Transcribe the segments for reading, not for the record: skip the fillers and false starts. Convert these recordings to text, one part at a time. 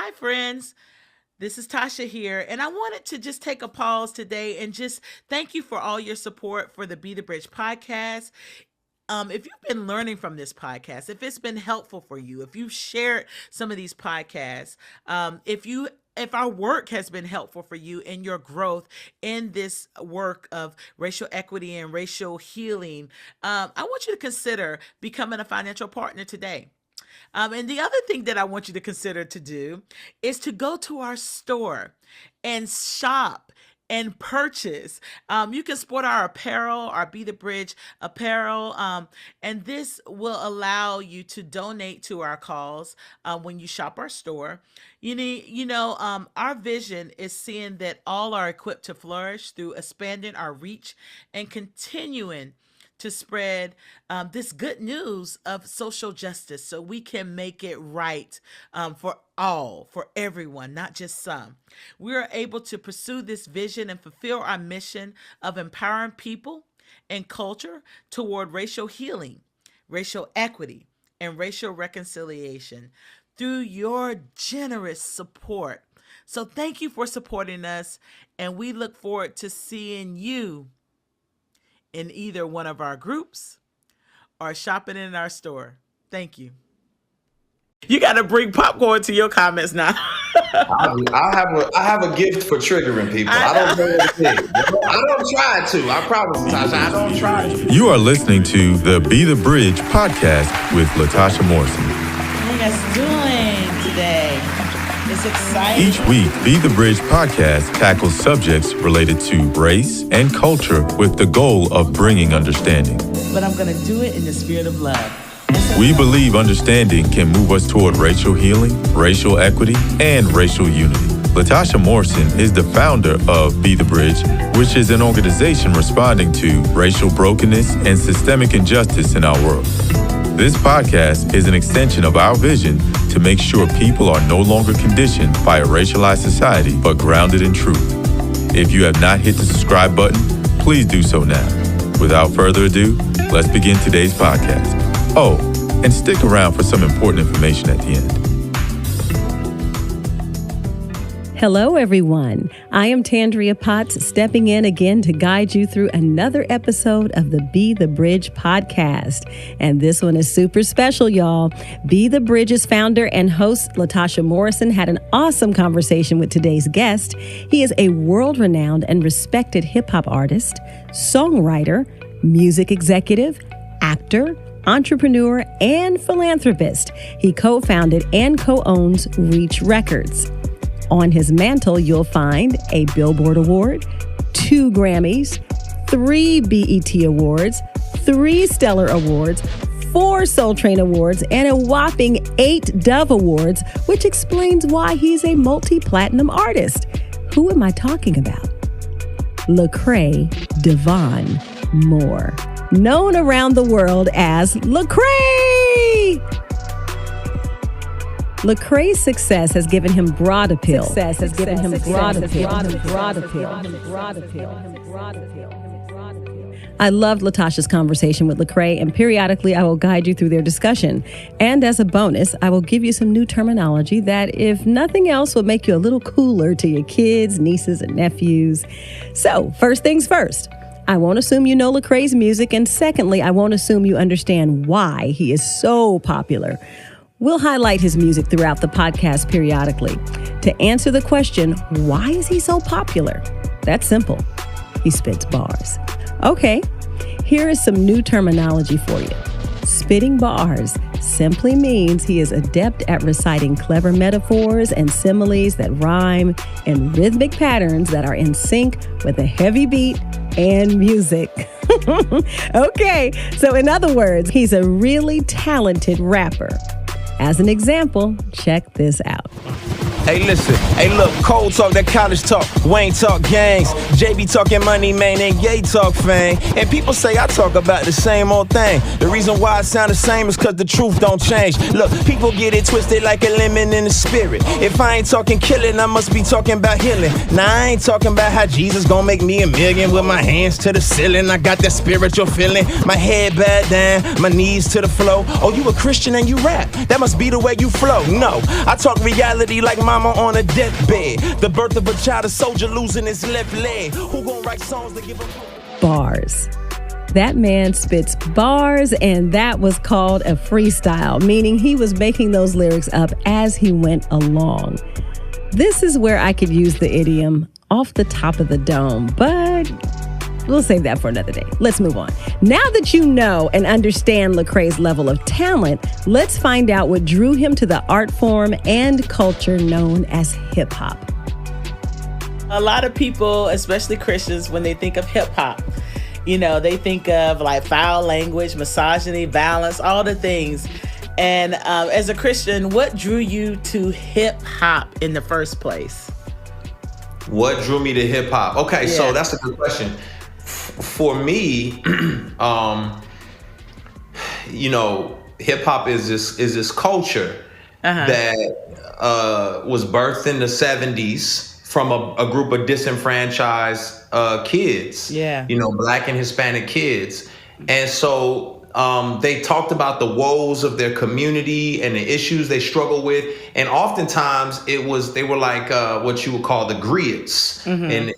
Hi, friends. This is Tasha here, and I wanted to just take a pause today and just thank you for all your support for the Be the Bridge podcast. If you've been learning from this podcast, if it's been helpful for you, if you've shared some of these podcasts, if our work has been helpful for you in your growth in this work of racial equity and racial healing, I want you to consider becoming a financial partner today. And the other thing that I want you to consider to do is to go to our store and shop and purchase. You can sport our apparel, our Be the Bridge apparel, and this will allow you to donate to our cause when you shop our store. Our vision is seeing that all are equipped to flourish through expanding our reach and continuing to spread this good news of social justice so we can make it right for all, for everyone, not just some. We are able to pursue this vision and fulfill our mission of empowering people and culture toward racial healing, racial equity, and racial reconciliation through your generous support. So thank you for supporting us, and we look forward to seeing you in either one of our groups or shopping in our store. Thank you. You got to bring popcorn to your comments now. I have a gift for triggering people. I don't know what it is. I don't try to. I promise, Latasha. I don't try to. You are listening to the Be the Bridge podcast with Latasha Morrison. How you guys doing today? It's exciting. Each week, Be the Bridge podcast tackles subjects related to race and culture with the goal of bringing understanding. But I'm going to do it in the spirit of love. We believe understanding can move us toward racial healing, racial equity, and racial unity. Latasha Morrison is the founder of Be the Bridge, which is an organization responding to racial brokenness and systemic injustice in our world. This podcast is an extension of our vision to make sure people are no longer conditioned by a racialized society, but grounded in truth. If you have not hit the subscribe button, please do so now. Without further ado, let's begin today's podcast. Oh, and stick around for some important information at the end. Hello, everyone. I am Tandria Potts, stepping in again to guide you through another episode of the Be the Bridge podcast. And this one is super special, y'all. Be the Bridge's founder and host, Latasha Morrison, had an awesome conversation with today's guest. He is a world-renowned and respected hip-hop artist, songwriter, music executive, actor, entrepreneur, and philanthropist. He co-founded and co-owns Reach Records. On his mantle, you'll find a Billboard Award, 2 Grammys, 3 BET Awards, 3 Stellar Awards, 4 Soul Train Awards, and a whopping 8 Dove Awards, which explains why he's a multi-platinum artist. Who am I talking about? Lecrae Devon Moore, known around the world as Lecrae. Lecrae's success has given him broad appeal. I loved Latasha's conversation with Lecrae, and periodically I will guide you through their discussion. And as a bonus, I will give you some new terminology that, if nothing else, will make you a little cooler to your kids, nieces, and nephews. So, first things first. I won't assume you know Lecrae's music, and secondly, I won't assume you understand why he is so popular. We'll highlight his music throughout the podcast periodically. To answer the question, why is he so popular? That's simple. He spits bars. Okay, here is some new terminology for you. Spitting bars simply means he is adept at reciting clever metaphors and similes that rhyme in rhythmic patterns that are in sync with a heavy beat and music. Okay, so in other words, he's a really talented rapper. As an example, check this out. Hey, listen. Hey, look, Cole talk that college talk, Wayne talk gangs, JB talking money, man, and Gay talk fame. And people say I talk about the same old thing. The reason why I sound the same is cause the truth don't change. Look, people get it twisted like a lemon in the spirit. If I ain't talking killing, I must be talking about healing. Now I ain't talking about how Jesus gon' make me $1 million with my hands to the ceiling. I got that spiritual feeling, my head bowed down, my knees to the floor. Oh, you a Christian and you rap, that must be the way you flow. No, I talk reality like mama on a deathbed. The birth of a child, a soldier losing his left leg. Who gon' write songs to give him Bars. That man spits bars, and that was called a freestyle, meaning he was making those lyrics up as he went along. This is where I could use the idiom off the top of the dome, but we'll save that for another day. Let's move on. Now that you know and understand Lecrae's level of talent, let's find out what drew him to the art form and culture known as hip hop. A lot of people, especially Christians, when they think of hip hop, they think of like foul language, misogyny, violence, all the things. And as a Christian, what drew you to hip hop in the first place? What drew me to hip hop? Okay, Yeah. So that's a good question. For me, hip hop is this culture that was birthed in the 70s from a group of disenfranchised kids. Yeah. Black and Hispanic kids. And so they talked about the woes of their community and the issues they struggle with. And oftentimes they were like what you would call the griots and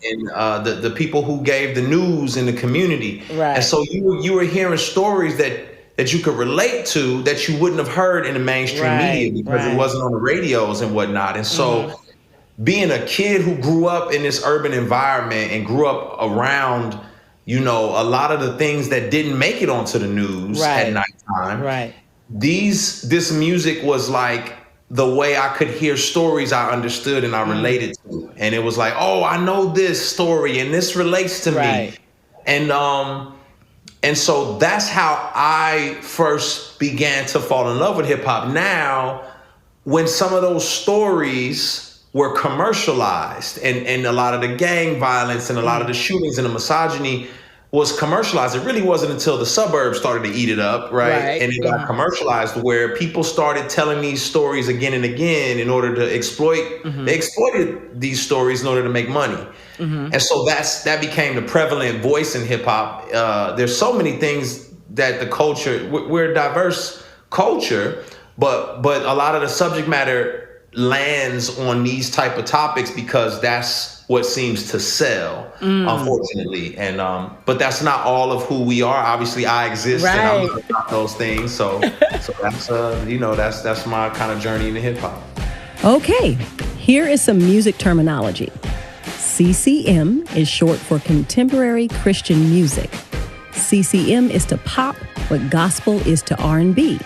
the people who gave the news in the community. Right. And so you were hearing stories that you could relate to that you wouldn't have heard in the mainstream media because it wasn't on the radios and whatnot. And so being a kid who grew up in this urban environment and grew up around a lot of the things that didn't make it onto the news at nighttime. Right. This music was like the way I could hear stories I understood and I related to. And it was like, oh, I know this story and this relates to me. And so that's how I first began to fall in love with hip hop. Now, when some of those stories were commercialized and a lot of the gang violence and a lot of the shootings and the misogyny was commercialized. It really wasn't until the suburbs started to eat it up, right? And it got commercialized where people started telling these stories again and again in order to exploit. They exploited these stories in order to make money. And so that became the prevalent voice in hip hop. There's so many things that the culture, we're a diverse culture, but a lot of the subject matter lands on these type of topics because that's what seems to sell, unfortunately. And but that's not all of who we are. Obviously, I exist and I'm about those things. So that's that's my kind of journey into hip hop. Okay, here is some music terminology. CCM is short for Contemporary Christian Music. CCM is to pop what gospel is to R&B.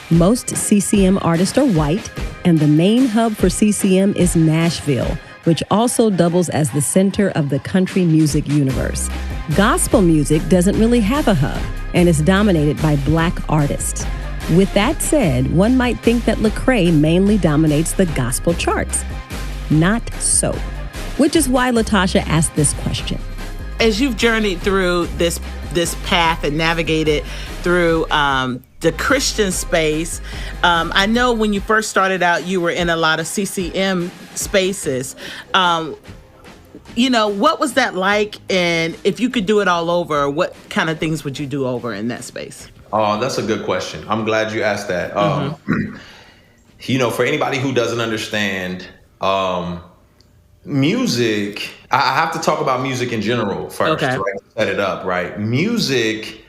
Most CCM artists are white, and the main hub for CCM is Nashville, which also doubles as the center of the country music universe. Gospel music doesn't really have a hub and is dominated by Black artists. With that said, one might think that Lecrae mainly dominates the gospel charts. Not so, which is why Latasha asked this question. As you've journeyed through this path and navigated through the Christian space, I know when you first started out, you were in a lot of CCM spaces. What was that like? And if you could do it all over, what kind of things would you do over in that space? Oh, that's a good question. I'm glad you asked that. For anybody who doesn't understand, music, I have to talk about music in general first, right? To set it up, right? Music,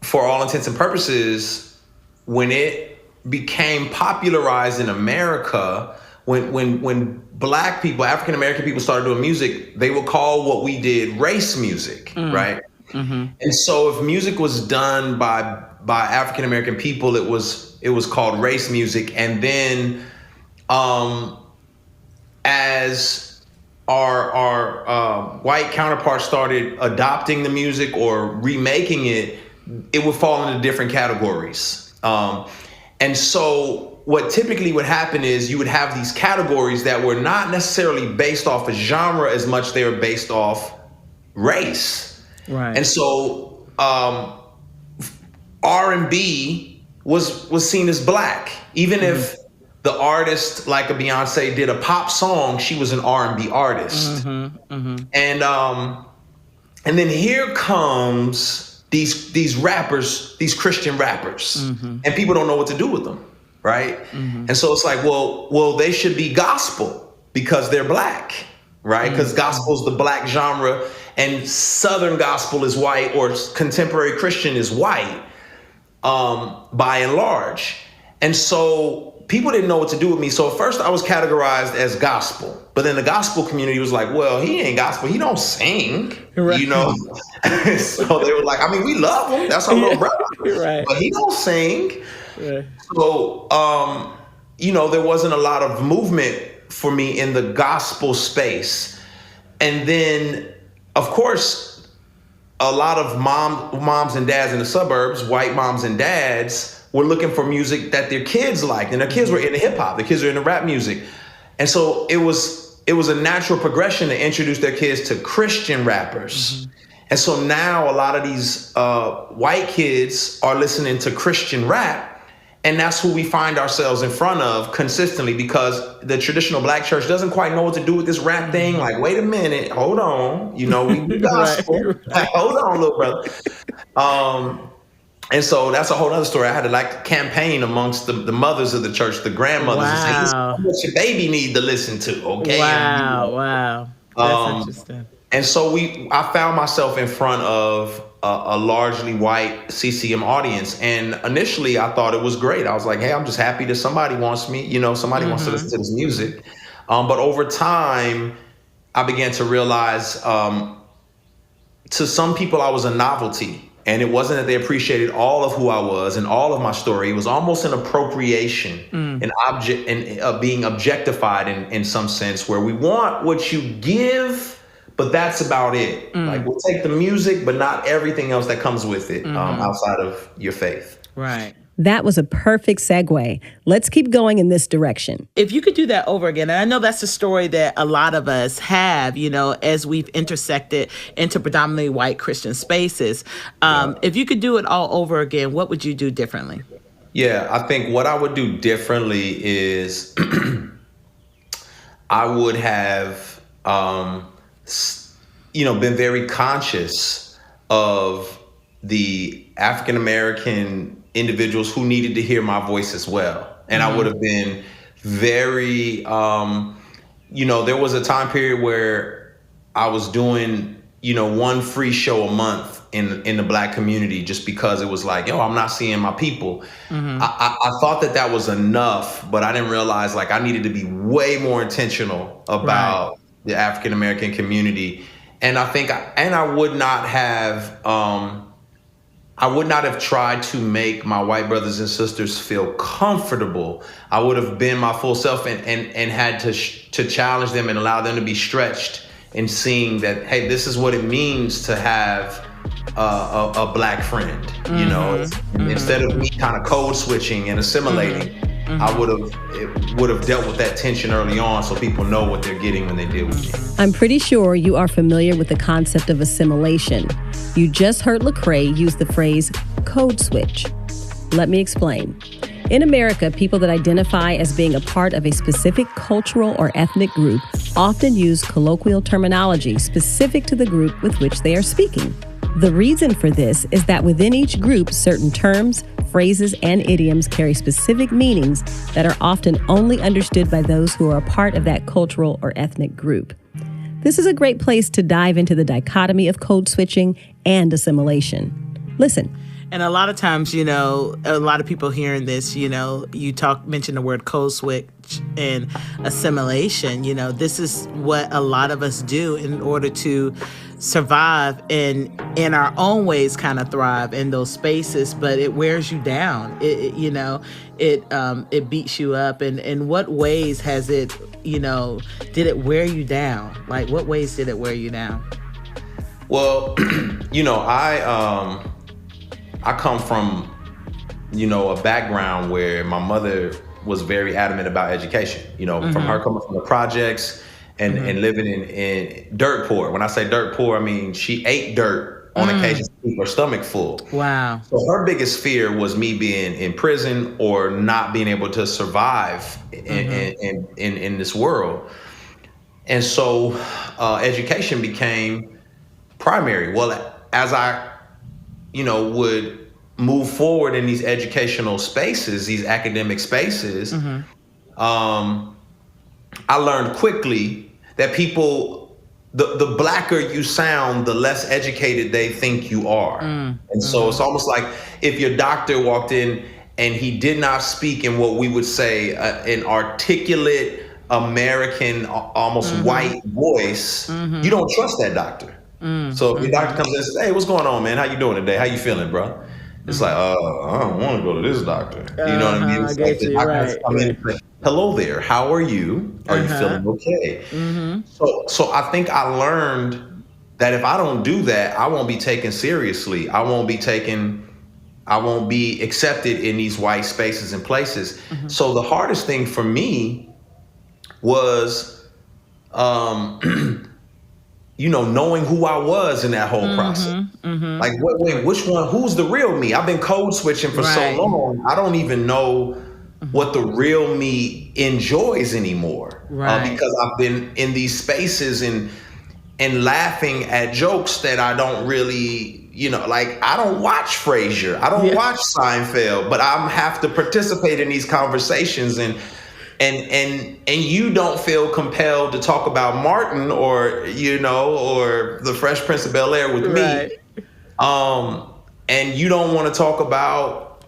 for all intents and purposes, when it became popularized in America, when Black people, African American people started doing music, they would call what we did race music, right? And so if music was done by African American people, it was called race music. And then as our white counterparts started adopting the music or remaking it, it would fall into different categories. And so what typically would happen is you would have these categories that were not necessarily based off of genre as much they were based off race. Right. And so R&B was seen as black. Even if the artist like a Beyonce did a pop song, she was an R&B artist. And then here comes these rappers, these Christian rappers, and people don't know what to do with them, right? And so it's like, well, they should be gospel because they're black, right? Because gospel is the black genre, and Southern gospel is white, or contemporary Christian is white, by and large. And so people didn't know what to do with me. So at first I was categorized as gospel, but then the gospel community was like, well, he ain't gospel. He don't sing, right. you know? So they were like, I mean, we love him. That's our little brother, right. But he don't sing. Right. So, you know, there wasn't a lot of movement for me in the gospel space. And then, of course, a lot of moms and dads in the suburbs, white moms and dads, were looking for music that their kids liked, and their kids were into hip hop. The kids were into rap music, and so it was a natural progression to introduce their kids to Christian rappers. And so now a lot of these white kids are listening to Christian rap, and that's who we find ourselves in front of consistently, because the traditional black church doesn't quite know what to do with this rap thing. Like, wait a minute, hold on, you know, we do gospel. Right. Hold on, little brother. And so that's a whole other story. I had to like campaign amongst the mothers of the church, the grandmothers, and say, this is what your baby need to listen to, okay? Wow. That's interesting. And so I found myself in front of a largely white CCM audience. And initially I thought it was great. I was like, hey, I'm just happy that somebody wants me, you know, somebody wants to listen to this music. But over time, I began to realize to some people I was a novelty. And it wasn't that they appreciated all of who I was and all of my story. It was almost an appropriation, an object, and being objectified in some sense, where we want what you give, but that's about it. Like, we'll take the music, but not everything else that comes with it outside of your faith. Right. That was a perfect segue. Let's keep going in this direction. If you could do that over again, and I know that's a story that a lot of us have, you know, as we've intersected into predominantly white Christian spaces. If you could do it all over again, what would you do differently? Yeah, I think what I would do differently is I would have, you know, been very conscious of the African-American individuals who needed to hear my voice as well. And I would have been very, you know, there was a time period where I was doing, you know, one free show a month in the black community, just because it was like, yo, I'm not seeing my people. I thought that was enough, but I didn't realize like I needed to be way more intentional about the African-American community. And I think, I would not have tried to make my white brothers and sisters feel comfortable. I would have been my full self and had to challenge them and allow them to be stretched in seeing that, hey, this is what it means to have a black friend. You know, instead of me kind of code switching and assimilating, I would have dealt with that tension early on, so people know what they're getting when they deal with me. I'm pretty sure you are familiar with the concept of assimilation. You just heard Lecrae use the phrase code switch. Let me explain. In America, people that identify as being a part of a specific cultural or ethnic group often use colloquial terminology specific to the group with which they are speaking. The reason for this is that within each group, certain terms, phrases, and idioms carry specific meanings that are often only understood by those who are a part of that cultural or ethnic group. This is a great place to dive into the dichotomy of code switching and assimilation. Listen. And a lot of times, you know, a lot of people hearing this, you know, you mention the word code switch and assimilation. You know, this is what a lot of us do in order to survive and in our own ways kind of thrive in those spaces, but it wears you down. It beats you up. And in what ways has it, you know, did it wear you down? Like, what ways did it wear you down? Well, you know, I come from a background where my mother was very adamant about education, from her coming from the projects and living in dirt poor. When I say dirt poor, I mean she ate dirt on occasion to keep her stomach full. Wow. So her biggest fear was me being in prison or not being able to survive in this world. And so education became primary. Well, as I, would move forward in these educational spaces, these academic spaces, I learned quickly that people, the blacker you sound, the less educated they think you are. And so it's almost like if your doctor walked in and he did not speak in what we would say an articulate American, almost white voice, you don't trust that doctor. So if your doctor comes in and says, "Hey, what's going on, man? How you doing today? How you feeling, bro?" It's like, I don't want to go to this doctor. You know what I mean? It's I like get the you, doctors right. come in and say, "Hello there, how are you? Are you feeling okay?" So I think I learned that if I don't do that, I won't be taken seriously. I won't be accepted in these white spaces and places. So the hardest thing for me was, knowing who I was in that whole process. Like, wait, which one? Who's the real me? I've been code switching for so long. I don't even know what the real me enjoys anymore, because I've been in these spaces and laughing at jokes that I don't really, like I don't watch Frasier, I don't watch Seinfeld, but I have to participate in these conversations and you don't feel compelled to talk about Martin or the Fresh Prince of Bel-Air with me, and you don't want to talk about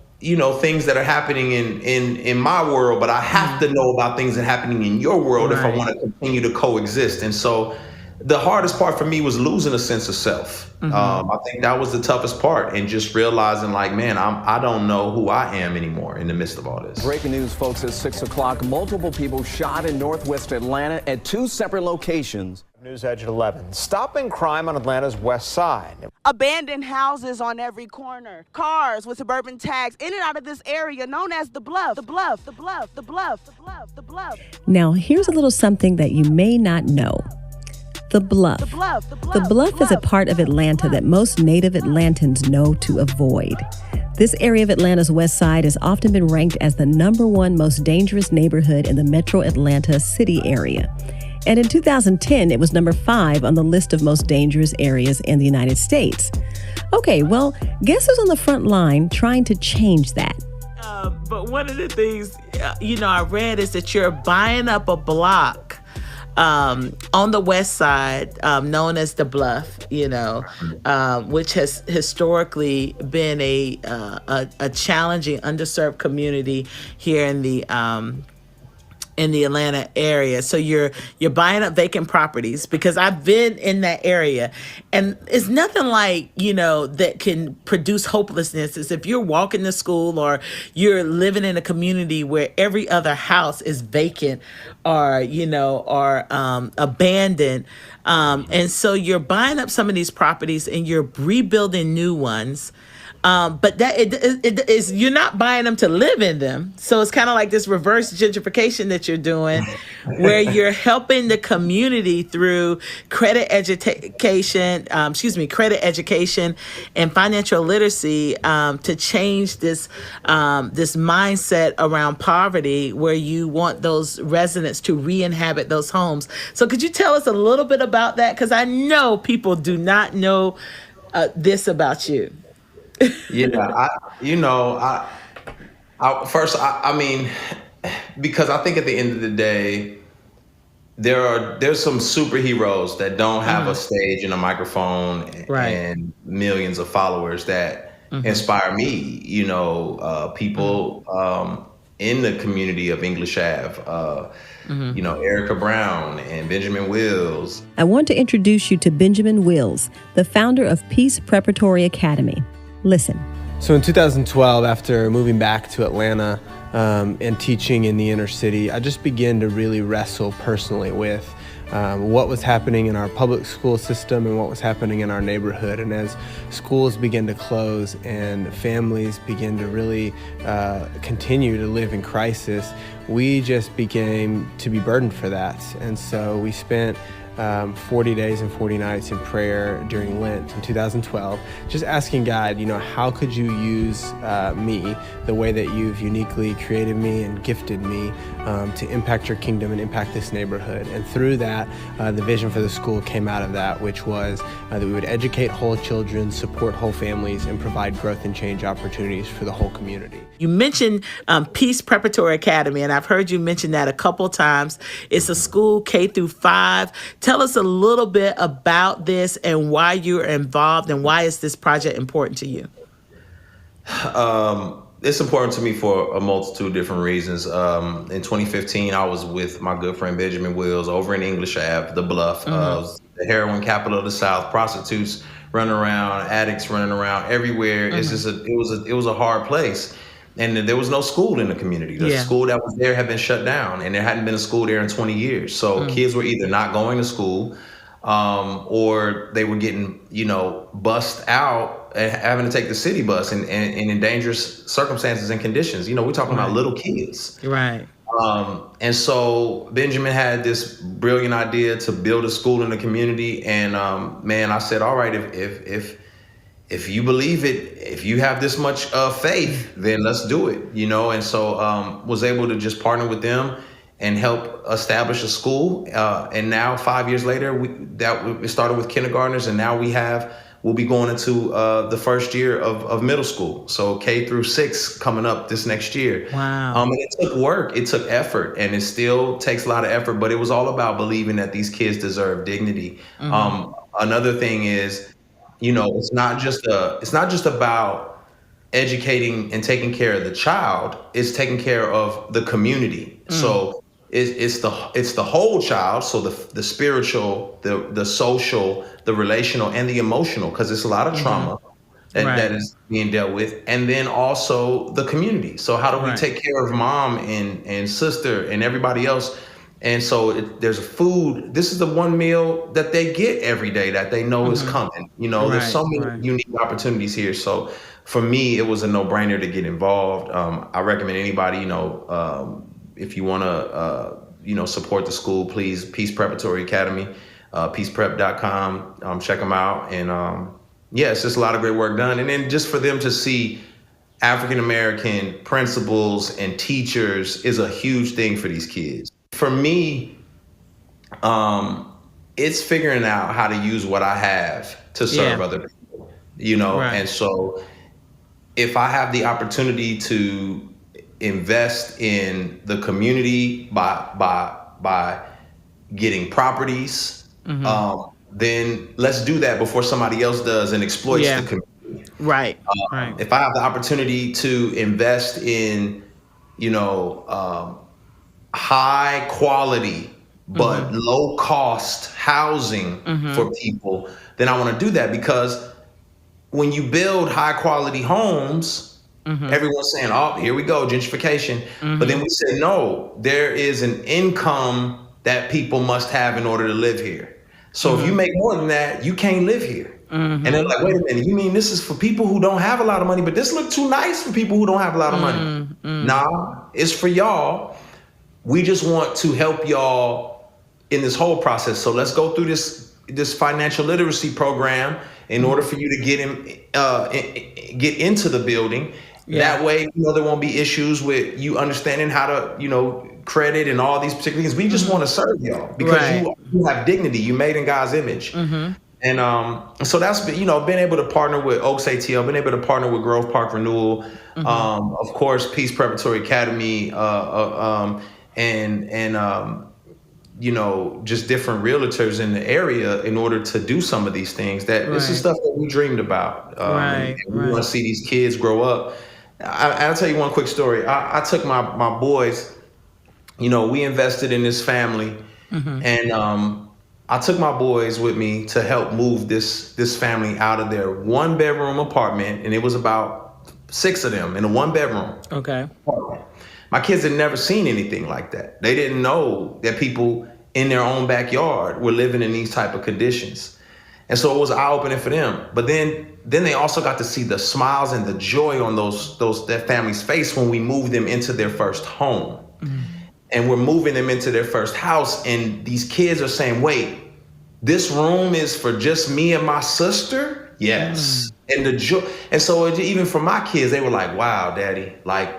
things that are happening in my world, but I have to know about things that are happening in your world if I want to continue to coexist. And so the hardest part for me was losing a sense of self. I think that was the toughest part, and just realizing, like, man, I don't know who I am anymore in the midst of all this. Breaking news, folks, at 6 o'clock. Multiple people shot in Northwest Atlanta at 2 separate locations. News Edge at 11. Stopping crime on Atlanta's west side. Abandoned houses on every corner. Cars with suburban tags in and out of this area known as the Bluff. The Bluff. The Bluff. The Bluff. The Bluff. The Bluff. Now, here's a little something that you may not know. The Bluff. The Bluff is a part of Atlanta that most native Atlantans know to avoid. This area of Atlanta's west side has often been ranked as the #1 most dangerous neighborhood in the metro Atlanta city area. And in 2010, it was number 5 on the list of most dangerous areas in the United States. Okay, well, guess who's on the front line trying to change that? But one of the things, I read is that you're buying up a block on the west side, known as the Bluff, which has historically been a challenging, underserved community here in the Atlanta area. So you're buying up vacant properties, because I've been in that area, and it's nothing like, that can produce hopelessness is if you're walking to school or you're living in a community where every other house is vacant or abandoned. And so you're buying up some of these properties and you're rebuilding new ones. But that it is, you're not buying them to live in them. So it's kind of like this reverse gentrification that you're doing, where you're helping the community through credit education and financial literacy, to change this mindset around poverty, where you want those residents to re-inhabit those homes. So could you tell us a little bit about that? Because I know people do not know this about you. Yeah, I mean, because I think at the end of the day, there's some superheroes that don't have a stage and a microphone and millions of followers that inspire me. People in the community of English Ave, Erica Brown and Benjamin Wills. I want to introduce you to Benjamin Wills, the founder of Peace Preparatory Academy. Listen. So in 2012, after moving back to Atlanta and teaching in the inner city, I just began to really wrestle personally with what was happening in our public school system and what was happening in our neighborhood. And as schools began to close and families began to really continue to live in crisis, we just became to be burdened for that. And so we spent 40 days and 40 nights in prayer during Lent in 2012, just asking God, how could you use me the way that you've uniquely created me and gifted me to impact your kingdom and impact this neighborhood. And through that, the vision for the school came out of that, which was that we would educate whole children, support whole families, and provide growth and change opportunities for the whole community. You mentioned Peace Preparatory Academy, and I've heard you mention that a couple times. It's a school K through 5. Tell us a little bit about this and why you're involved and why is this project important to you? It's important to me for a multitude of different reasons. In 2015, I was with my good friend Benjamin Wills over in English Ave, the Bluff, the heroin capital of the South, prostitutes running around, addicts running around everywhere. It's just it was a hard place. And there was no school in the community. The school that was there had been shut down, and there hadn't been a school there in 20 years. So kids were either not going to school, or they were getting, bussed out and having to take the city bus and in dangerous circumstances and conditions. We're talking about little kids. Right. And so Benjamin had this brilliant idea to build a school in the community. And I said, all right, if you believe it, if you have this much faith, then let's do it, And so was able to just partner with them and help establish a school. And now 5 years later, we started with kindergartners, and now we'll be going into the first year of middle school. So K through 6 coming up this next year. Wow. And it took work, it took effort, and it still takes a lot of effort, but it was all about believing that these kids deserve dignity. Another thing is, it's not just about educating and taking care of the child, it's taking care of the community. So it's the whole child. So the spiritual, the social, the relational, and the emotional, because it's a lot of trauma that is being dealt with. And then also the community. So how do we take care of mom and sister and everybody else? And so there's a food. This is the one meal that they get every day that they know is coming. There's so many unique opportunities here. So for me, it was a no-brainer to get involved. I recommend anybody, if you want to, support the school, please, Peace Preparatory Academy, peaceprep.com. Check them out. And it's just a lot of great work done. And then just for them to see African-American principals and teachers is a huge thing for these kids. For me, it's figuring out how to use what I have to serve other people, And so if I have the opportunity to invest in the community by getting properties, then let's do that before somebody else does and exploits the community. Right. If I have the opportunity to invest in, high quality but low cost housing for people, then I want to do that, because when you build high quality homes, everyone's saying, oh, here we go, gentrification. But then we say, no, there is an income that people must have in order to live here. So if you make more than that, you can't live here. And they're like, wait a minute, you mean this is for people who don't have a lot of money, but this look too nice for people who don't have a lot of money? Nah, it's for y'all. We just want to help y'all in this whole process. So let's go through this financial literacy program in order for you to get into the building. That way, there won't be issues with you understanding how to, credit and all these particular things. We just want to serve y'all because you have dignity. You made in God's image. And so that's been, been able to partner with Oaks ATL, been able to partner with Grove Park Renewal, of course, Peace Preparatory Academy, and just different realtors in the area in order to do some of these things. This is stuff that we dreamed about. And we want to see these kids grow up. I'll tell you one quick story. I took my boys, we invested in this family, and I took my boys with me to help move this family out of their 1-bedroom apartment, and it was about 6 of them in a 1-bedroom. Okay. My kids had never seen anything like that. They didn't know that people in their own backyard were living in these type of conditions. And so it was eye-opening for them. But then they also got to see the smiles and the joy on that family's face when we moved them into their first home. And we're moving them into their first house, and these kids are saying, wait, this room is for just me and my sister? Yes. And the joy. And so even for my kids, they were like, wow, Daddy, like,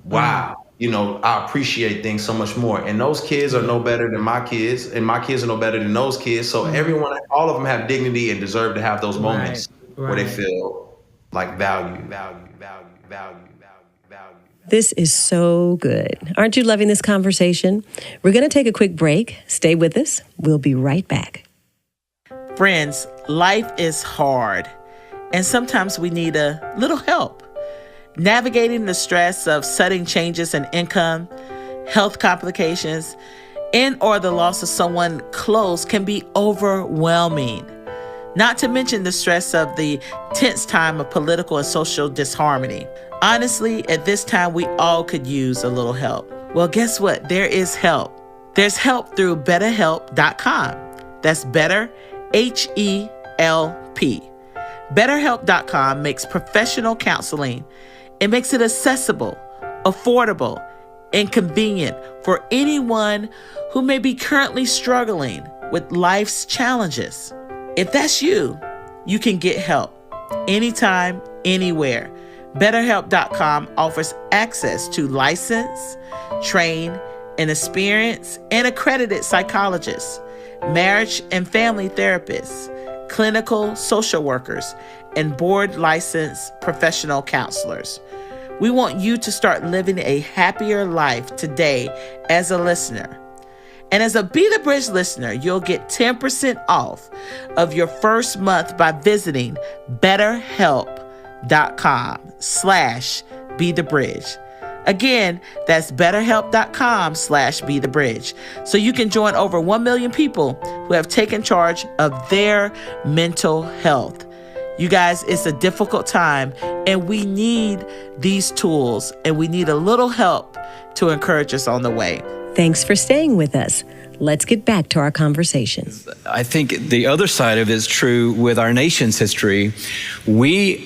wow. I appreciate things so much more. And those kids are no better than my kids, and my kids are no better than those kids. So everyone, all of them have dignity and deserve to have those moments where they feel like value. This is so good. Aren't you loving this conversation? We're going to take a quick break. Stay with us. We'll be right back. Friends, life is hard, and sometimes we need a little help. Navigating the stress of sudden changes in income, health complications, and/or the loss of someone close can be overwhelming. Not to mention the stress of the tense time of political and social disharmony. Honestly, at this time, we all could use a little help. Well, guess what? There is help. There's help through BetterHelp.com. That's better, H-E-L-P. BetterHelp.com makes professional counseling. It makes it accessible, affordable, and convenient for anyone who may be currently struggling with life's challenges. If that's you, you can get help anytime, anywhere. BetterHelp.com offers access to licensed, trained, and experienced and accredited psychologists, marriage and family therapists, clinical social workers, and board-licensed professional counselors. We want you to start living a happier life today as a listener. And as a Be the Bridge listener, you'll get 10% off of your first month by visiting BetterHelp.com/BeTheBridge. Again, that's BetterHelp.com/BeTheBridge. So you can join over 1 million people who have taken charge of their mental health. You guys, it's a difficult time, and we need these tools, and we need a little help to encourage us on the way. Thanks for staying with us. Let's get back to our conversation. I think the other side of it is true with our nation's history. We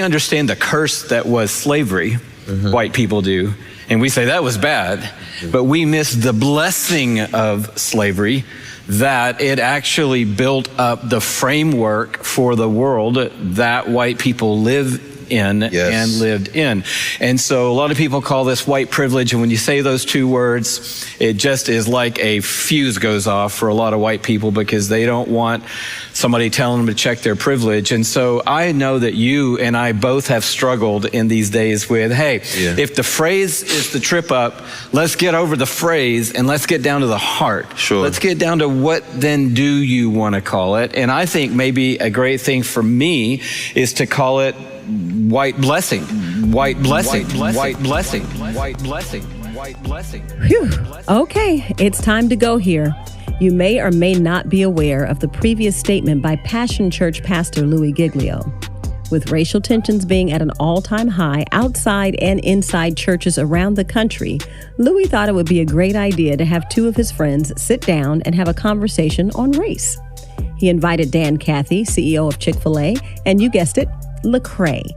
understand the curse that was slavery, white people do, and we say that was bad, but we miss the blessing of slavery, that it actually built up the framework for the world that white people live in and lived in. And so a lot of people call this white privilege, and when you say those two words, it just is like a fuse goes off for a lot of white people because they don't want somebody telling them to check their privilege. And so I know that you and I both have struggled in these days with, hey, if the phrase is the trip up, let's get over the phrase and let's get down to the heart. Sure. Let's get down to what then do you want to call it? And I think maybe a great thing for me is to call it white blessing, white blessing, white blessing, white blessing, white blessing. Whew. Okay, it's time to go here. You may or may not be aware of the previous statement by Passion Church pastor Louis Giglio. With racial tensions being at an all-time high outside and inside churches around the country, Louis thought it would be a great idea to have two of his friends sit down and have a conversation on race. He invited Dan Cathy, CEO of Chick-fil-A, and you guessed it, Lecrae.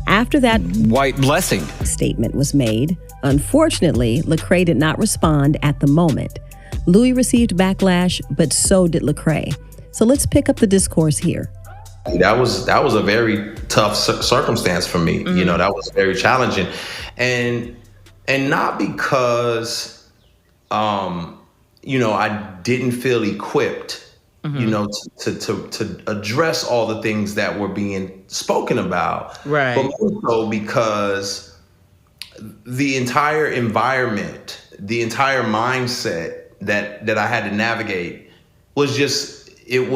After that white blessing statement was made, unfortunately, Lecrae did not respond at the moment. Louis received backlash, but so did Lecrae. So let's pick up the discourse here. That was a very tough circumstance for me. You know, that was very challenging, and not because I didn't feel equipped. To address all the things that were being spoken about. Right. But more so because the entire environment, the entire mindset that I had to navigate was just, it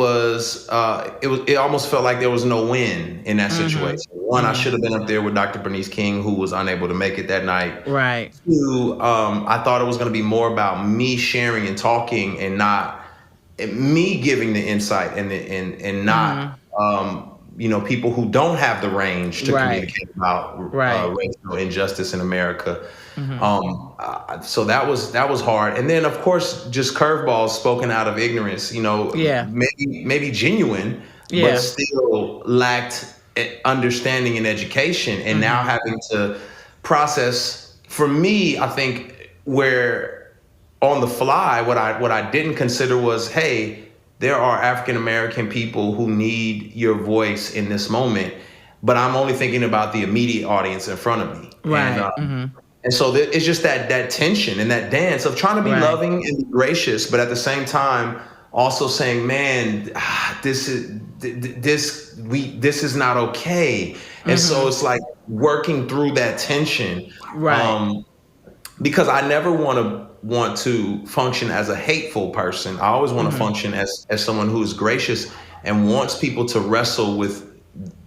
almost felt like there was no win in that situation. One, I should have been up there with Dr. Bernice King, who was unable to make it that night. Right. Two, I thought it was going to be more about me sharing and talking and not me giving the insight and not people who don't have the range to Right. communicate about Right. racial injustice in America. So that was hard. And then, of course, just curveballs spoken out of ignorance, Yeah. maybe genuine, Yeah. but still lacked understanding and education. And now having to process, for me, I think where on the fly, what I didn't consider was, hey, there are African American people who need your voice in this moment, but I'm only thinking about the immediate audience in front of me. Right. And so it's just that tension and that dance of trying to be Right. loving and be gracious, but at the same time also saying, man, this is not okay. And so it's like working through that tension. Right. Because I never want to function as a hateful person. I always want to function as someone who is gracious and wants people to wrestle with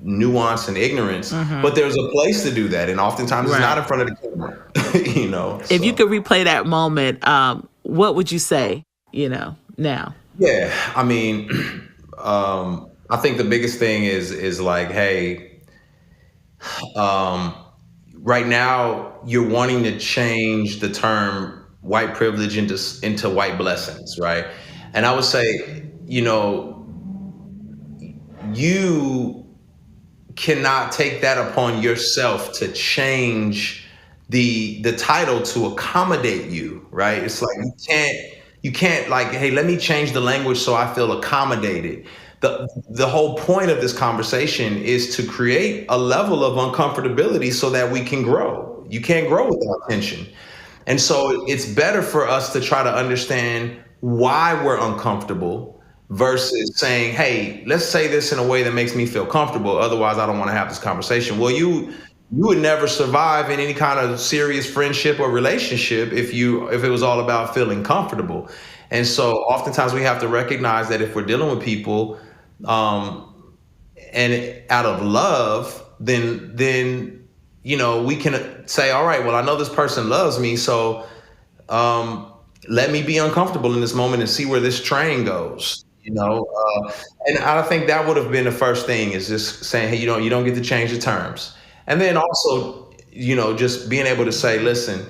nuance and ignorance. But there's a place to do that, and oftentimes it's not in front of the camera. If you could replay that moment, what would you say? Now. Yeah, I mean, I think the biggest thing is like, hey, right now you're wanting to change the term white privilege into white blessings, right? And I would say, you cannot take that upon yourself to change the title to accommodate you, right? It's like you can't like, hey, let me change the language so I feel accommodated. The whole point of this conversation is to create a level of uncomfortability so that we can grow. You can't grow without tension. And so it's better for us to try to understand why we're uncomfortable versus saying, hey, let's say this in a way that makes me feel comfortable. Otherwise, I don't want to have this conversation. Well, you would never survive in any kind of serious friendship or relationship if it was all about feeling comfortable. And so oftentimes we have to recognize that if we're dealing with people and out of love, then we can say, all right, well, I know this person loves me, so let me be uncomfortable in this moment and see where this train goes. And I think that would have been the first thing, is just saying, hey, you don't get to change the terms. And then also, just being able to say, listen,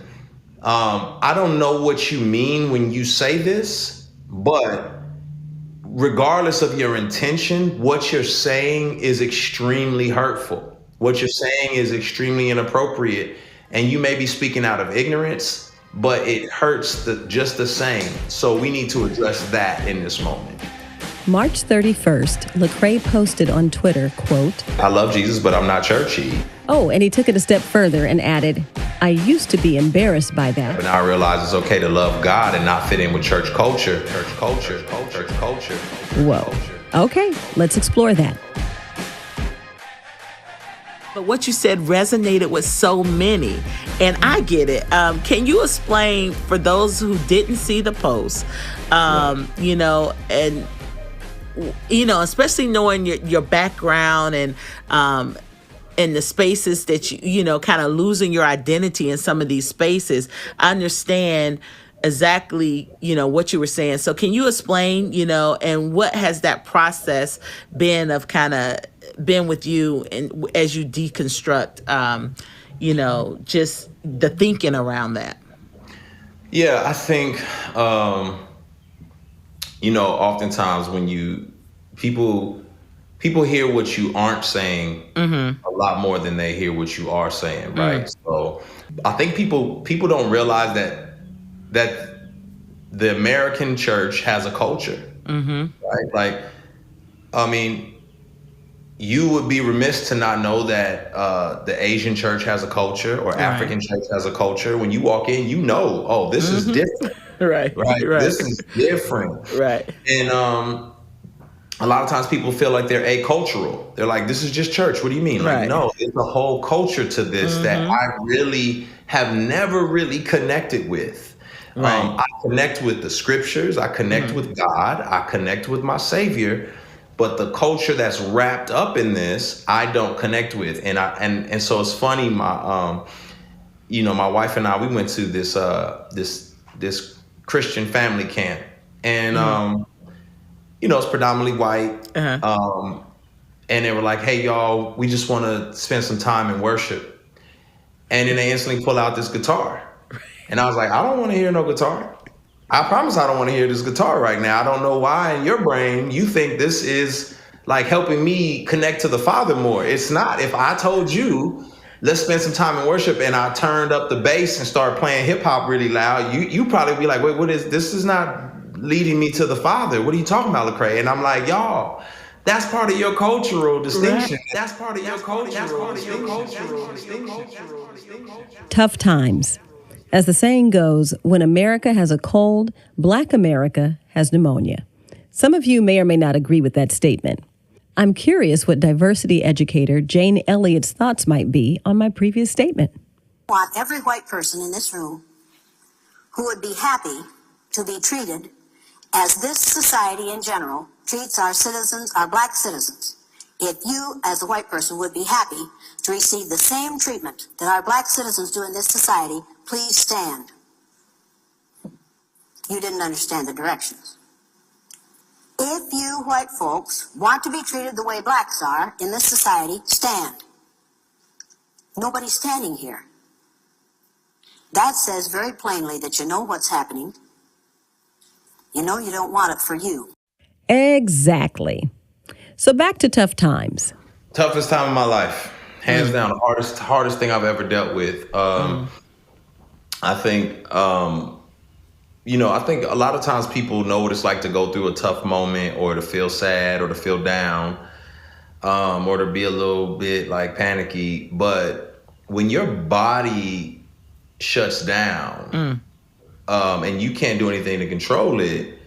I don't know what you mean when you say this, but regardless of your intention, what you're saying is extremely hurtful. What you're saying is extremely inappropriate, and you may be speaking out of ignorance, but it hurts just the same. So we need to address that in this moment. March 31st, Lecrae posted on Twitter, quote, I love Jesus, but I'm not churchy. Oh, and he took it a step further and added, I used to be embarrassed by that. But now I realize it's okay to love God and not fit in with church culture. Church culture. Whoa. Okay, let's explore that. But what you said resonated with so many, and I get it. Can you explain for those who didn't see the post, especially knowing your background and the spaces that you kind of losing your identity in some of these spaces. I understand exactly, what you were saying. So can you explain, and what has that process been of kind of been with you and as you deconstruct, just the thinking around that? Yeah, I think, oftentimes when people hear what you aren't saying a lot more than they hear what you are saying, right? So I think people don't realize that the American church has a culture, right? Like, I mean, you would be remiss to not know that the Asian church has a culture, or African church has a culture. When you walk in, oh, this is different. Right. This is different. Right. And a lot of times people feel like they're acultural. They're like, this is just church. What do you mean? Like, no, there's a whole culture to this that I really have never really connected with. I connect with the scriptures. I connect with God. I connect with my Savior. But the culture that's wrapped up in this, I don't connect with. And so it's funny. My wife and I, we went to this Christian family camp, and it's predominantly white. and they were like, hey, y'all, we just want to spend some time in worship. And then they instantly pull out this guitar. And I was like, I don't want to hear no guitar. I promise I don't want to hear this guitar right now. I don't know why in your brain you think this is like helping me connect to the Father more. It's not. If I told you, let's spend some time in worship, and I turned up the bass and started playing hip hop really loud, you probably be like, wait, what is this? Is not leading me to the Father. What are you talking about, Lecrae? And I'm like, y'all, that's part of your cultural distinction. Right. That's part of your cultural distinction. Tough times. As the saying goes, when America has a cold, Black America has pneumonia. Some of you may or may not agree with that statement. I'm curious what diversity educator Jane Elliott's thoughts might be on my previous statement. I want every white person in this room who would be happy to be treated as this society in general treats our citizens, our Black citizens. If you, as a white person, would be happy to receive the same treatment that our Black citizens do in this society, please stand. You didn't understand the directions. If you white folks want to be treated the way Blacks are in this society, stand. Nobody's standing here. That says very plainly that you know what's happening. You know you don't want it for you. Exactly. So back to tough times. Toughest time of my life. Hands down, the hardest thing I've ever dealt with. I think I think a lot of times people know what it's like to go through a tough moment, or to feel sad, or to feel down, or to be a little bit like panicky. But when your body shuts down, and you can't do anything to control it,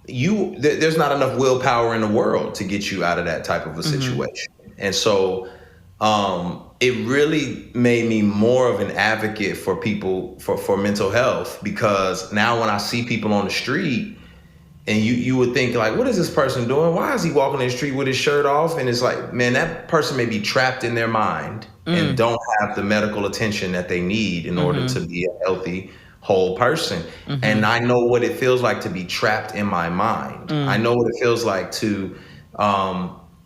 there's not enough willpower in the world to get you out of that type of a situation. And so it really made me more of an advocate for people for mental health, because now when I see people on the street, and you would think like, what is this person doing? Why is he walking in the street with his shirt off? And it's like, man, that person may be trapped in their mind and don't have the medical attention that they need in order to be a healthy, whole person. And I know what it feels like to be trapped in my mind. I know what it feels like to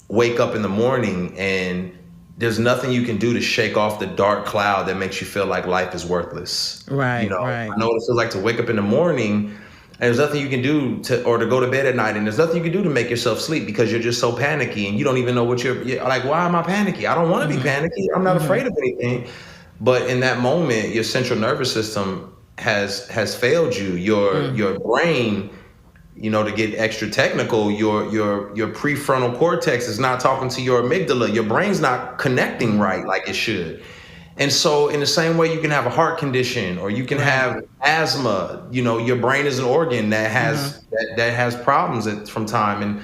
wake up in the morning and there's nothing you can do to shake off the dark cloud that makes you feel like life is worthless. Right, I know what it feels like to wake up in the morning and there's nothing you can do to go to bed at night, and there's nothing you can do to make yourself sleep because you're just so panicky and you don't even know what you're like, why am I panicky? I don't want to be panicky. I'm not afraid of anything. But in that moment, your central nervous system has failed you. Your brain, to get extra technical, your prefrontal cortex is not talking to your amygdala. Your brain's not connecting right like it should. And so in the same way you can have a heart condition or you can have asthma, your brain is an organ that has problems from time.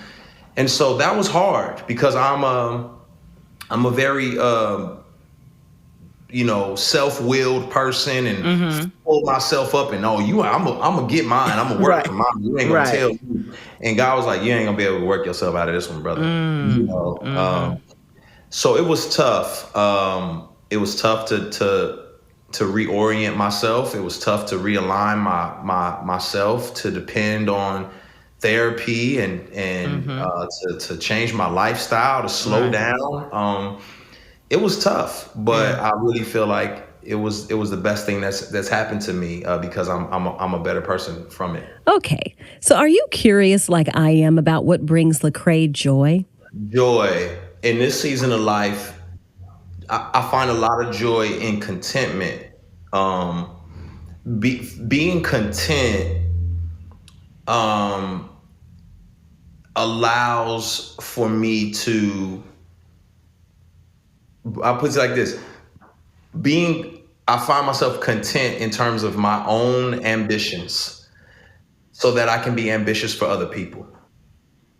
And so that was hard because I'm a very self-willed person and pull myself up and I'm gonna get mine. I'm gonna work for mine. You ain't gonna tell me. And God was like, you ain't gonna be able to work yourself out of this one, brother. So it was tough. It was tough to reorient myself. It was tough to realign myself to depend on therapy and to change my lifestyle, to slow down. It was tough, but I really feel like it was the best thing that's happened to me because I'm a better person from it. Okay, so are you curious, like I am, about what brings Lecrae joy? Joy in this season of life, I find a lot of joy in contentment. Being content allows for me to. I'll put it like this. I find myself content in terms of my own ambitions so that I can be ambitious for other people.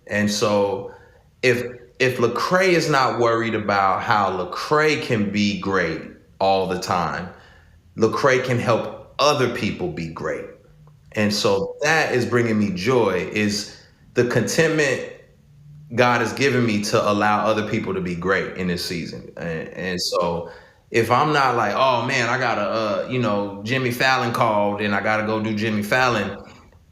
And so if Lecrae is not worried about how Lecrae can be great all the time, Lecrae can help other people be great. And so that is bringing me joy, is the contentment God has given me to allow other people to be great in this season. And so if I'm not like, oh man, I gotta, Jimmy Fallon called and I gotta go do Jimmy Fallon.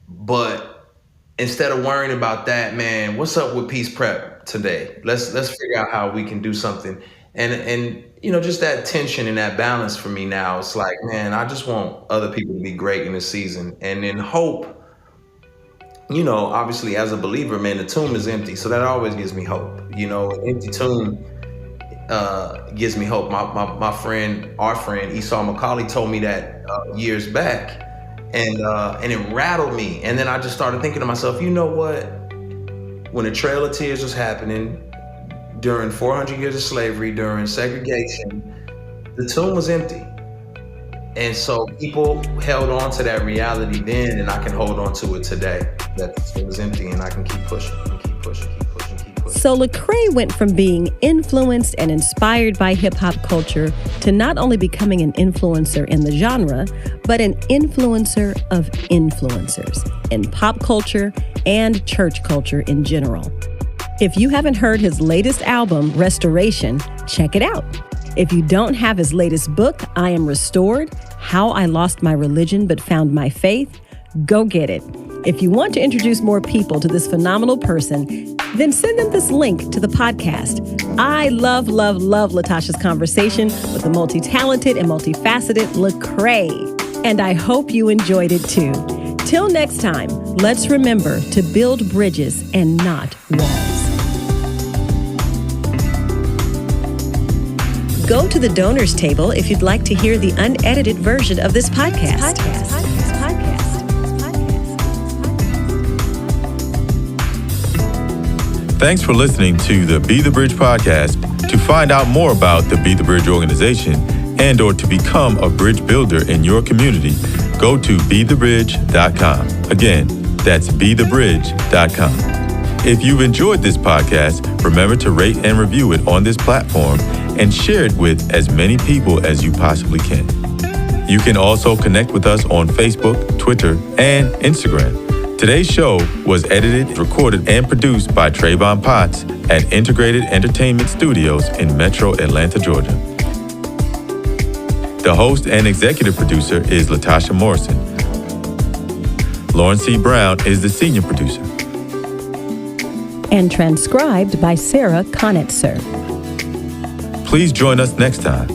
But instead of worrying about that, man, what's up with Peace Prep? today. Let's figure out how we can do something. And just that tension and that balance for me now. It's like, man, I just want other people to be great in this season. And in hope, obviously as a believer, man, the tomb is empty. So that always gives me hope. An empty tomb gives me hope. My friend, our friend Esau McCauley, told me that years back, and it rattled me. And then I just started thinking to myself, you know what? When the Trail of Tears was happening during 400 years of slavery, during segregation, the tomb was empty. And so people held on to that reality then, and I can hold on to it today, that the tomb is empty, and I can keep pushing and keep pushing. So Lecrae went from being influenced and inspired by hip-hop culture to not only becoming an influencer in the genre, but an influencer of influencers in pop culture and church culture in general. If you haven't heard his latest album, Restoration, check it out. If you don't have his latest book, I Am Restored, How I Lost My Religion But Found My Faith, go get it. If you want to introduce more people to this phenomenal person, then send them this link to the podcast. I love Latasha's conversation with the multi-talented and multifaceted Lecrae. And I hope you enjoyed it too. Till next time, let's remember to build bridges and not walls. Go to the donors table if you'd like to hear the unedited version of this podcast. Thanks for listening to the Be the Bridge podcast. To find out more about the Be the Bridge organization and or to become a bridge builder in your community, go to bethebridge.com. Again, that's bethebridge.com. If you've enjoyed this podcast, remember to rate and review it on this platform and share it with as many people as you possibly can. You can also connect with us on Facebook, Twitter, and Instagram. Today's show was edited, recorded, and produced by Trayvon Potts at Integrated Entertainment Studios in Metro Atlanta, Georgia. The host and executive producer is Latasha Morrison. Lauren C. Brown is the senior producer. And transcribed by Sarah Connatser. Please join us next time.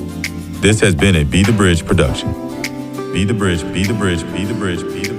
This has been a Be the Bridge production. Be the Bridge, be the Bridge, be the Bridge, be the